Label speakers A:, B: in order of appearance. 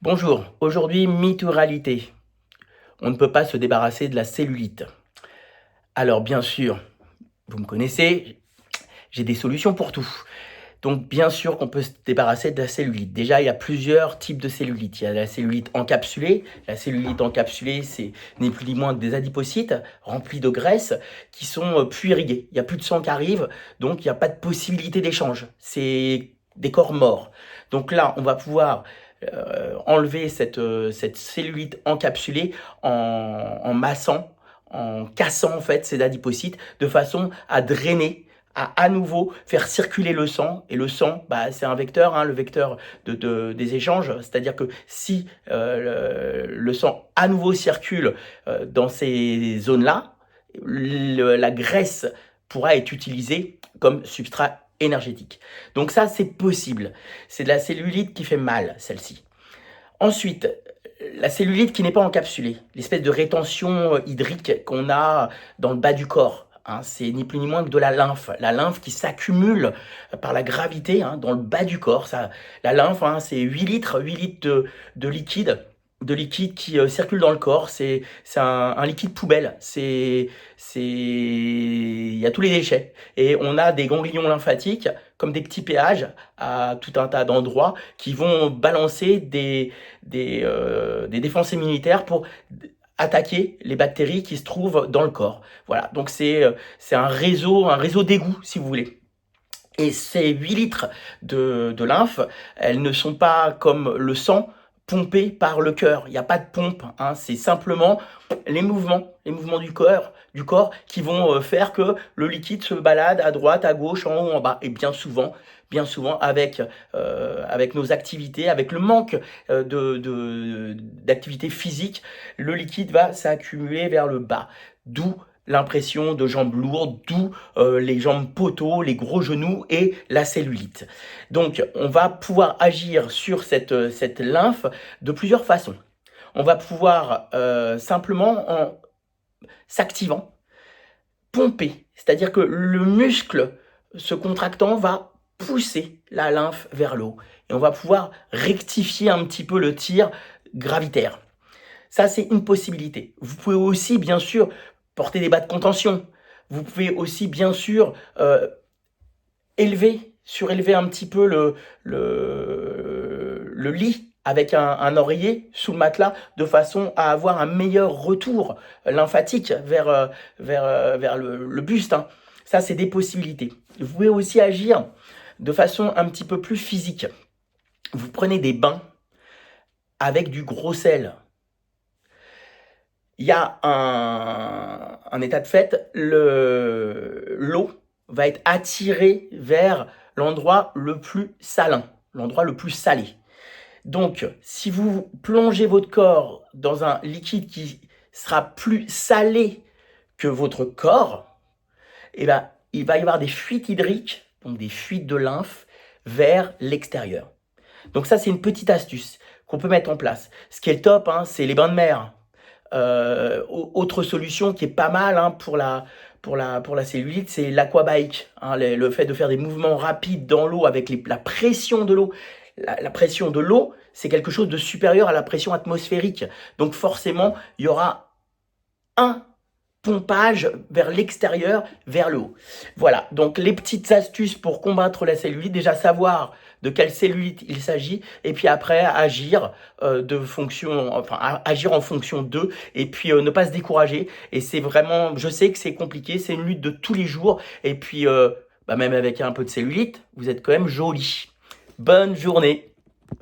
A: Bonjour, aujourd'hui mythe ou réalité. On ne peut pas se débarrasser de la cellulite. Alors bien sûr, vous me connaissez, j'ai des solutions pour tout. Donc bien sûr qu'on peut se débarrasser de la cellulite. Déjà, il y a plusieurs types de cellulite. Il y a la cellulite encapsulée. La cellulite encapsulée, c'est ni plus ni moins que des adipocytes remplis de graisse qui sont plus irrigués. Il n'y a plus de sang qui arrive, donc il n'y a pas de possibilité d'échange. C'est des corps morts. Donc là, on va pouvoir enlever cette cellulite encapsulée en massant, en cassant en fait ces adipocytes de façon à drainer, à nouveau faire circuler le sang. Et le sang, bah, c'est un vecteur, hein, le vecteur des échanges. C'est-à-dire que si le sang à nouveau circule dans ces zones-là, la graisse pourra être utilisée comme substrat énergétique. Donc ça, c'est possible. C'est de la cellulite qui fait mal, celle-ci. Ensuite, la cellulite qui n'est pas encapsulée, l'espèce de rétention hydrique qu'on a dans le bas du corps. Hein, c'est ni plus ni moins que de la lymphe qui s'accumule par la gravité, hein, dans le bas du corps. Ça, la lymphe, hein, c'est 8 litres de liquide, qui circule dans le corps. C'est un liquide poubelle. Il y a tous les déchets. Et on a des ganglions lymphatiques comme des petits péages à tout un tas d'endroits qui vont balancer des défenses immunitaires pour attaquer les bactéries qui se trouvent dans le corps. Voilà, donc c'est un réseau d'égouts, si vous voulez. Et ces 8 litres de lymphe, elles ne sont pas comme le sang pompé par le cœur. Il n'y a pas de pompe, hein, c'est simplement les mouvements du corps qui vont faire que le liquide se balade à droite, à gauche, en haut, en bas. Et bien souvent avec nos activités, avec le manque d'activité physique, le liquide va s'accumuler vers le bas. D'où l'impression de jambes lourdes, d'où les jambes poteaux, les gros genoux et la cellulite. Donc, on va pouvoir agir sur cette lymphe de plusieurs façons. On va pouvoir simplement, en s'activant, pomper, c'est-à-dire que le muscle se contractant va pousser la lymphe vers l'eau et on va pouvoir rectifier un petit peu le tir gravitaire. Ça, c'est une possibilité. Vous pouvez aussi, bien sûr, porter des bas de contention. Vous pouvez aussi, bien sûr, surélever un petit peu le lit avec un oreiller sous le matelas de façon à avoir un meilleur retour lymphatique vers le buste. Hein. Ça, c'est des possibilités. Vous pouvez aussi agir de façon un petit peu plus physique. Vous prenez des bains avec du gros sel. Il y a un état de fait, l'eau va être attirée vers l'endroit le plus salin, l'endroit le plus salé. Donc, si vous plongez votre corps dans un liquide qui sera plus salé que votre corps, eh ben, il va y avoir des fuites hydriques, donc des fuites de lymphe, vers l'extérieur. Donc ça, c'est une petite astuce qu'on peut mettre en place. Ce qui est le top, hein, c'est les bains de mer. Autre solution qui est pas mal, hein, pour la cellulite, c'est l'aquabike. Hein, le fait de faire des mouvements rapides dans l'eau avec la pression de l'eau. La pression de l'eau, c'est quelque chose de supérieur à la pression atmosphérique. Donc forcément, il y aura un pompage vers l'extérieur, vers le haut. Voilà, donc les petites astuces pour combattre la cellulite, déjà savoir de quelle cellulite il s'agit, et puis après agir agir en fonction d'eux, et puis ne pas se décourager. Et c'est vraiment, je sais que c'est compliqué, c'est une lutte de tous les jours, et puis même avec un peu de cellulite, vous êtes quand même joli. Bonne journée.